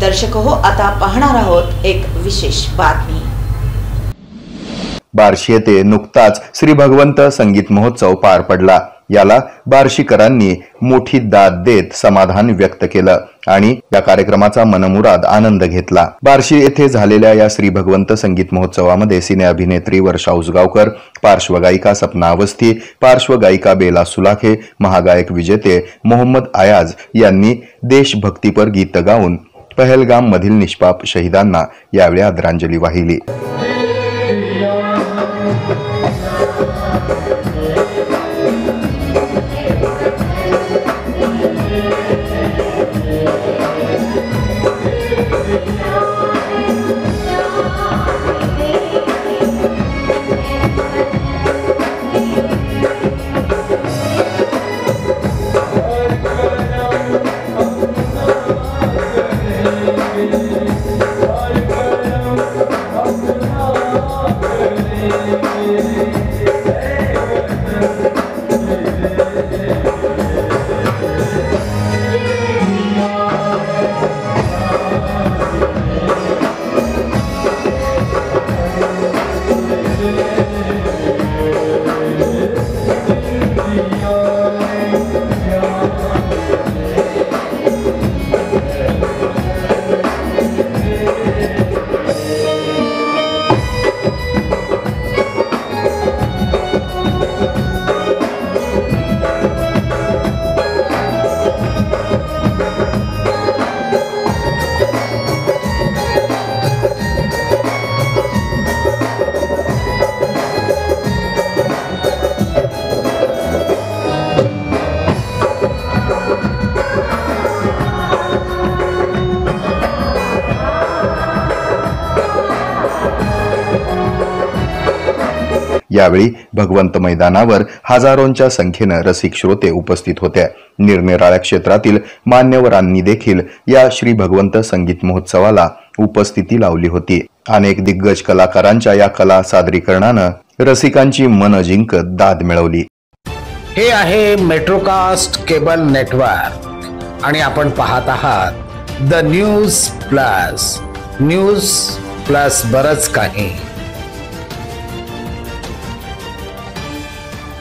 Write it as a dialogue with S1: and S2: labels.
S1: दर्शक हो, आता पाहणार आहोत एक विशेष बातमी।
S2: बार्शी येथे नुकताच श्री भगवंत संगीत महोत्सव पार पडला। याला बार्शीकरांनी मोठी दाद देत समाधान व्यक्त केलं आणि या कार्यक्रमाचा मनमुराद आनंद घेतला। बार्शी येथे झालेल्या या श्री भगवंत संगीत महोत्सवामध्ये सिने अभिनेत्री वर्षा उसगावकर, पार्श्वगायिका सपना अवस्थी, पार्श्वगायिका बेला सुलाखे, महागायक विजेते मोहम्मद आयाज यांनी देशभक्तीपर गीत गाऊन पहलगाम मधील निष्पाप शहीदांना यावेळी आदरांजली वाहिली। यावेळी भगवंत मैदानावर हजारोंच्या संख्येने रसिक श्रोते उपस्थित होते। निरनिराळ्या क्षेत्रातील मान्यवरांनी देखील या श्री भगवंत संगीत महोत्सवाला उपस्थिती लावली होती। अनेक दिग्गज कलाकारांच्या या कला सादरीकरणाने रसिकांची मन जिंकत दाद मिळवली।
S3: हे आहे मेट्रोकास्ट केबल नेटवर्क आणि आपण पाहत आहात द न्यूज प्लस बरच काही।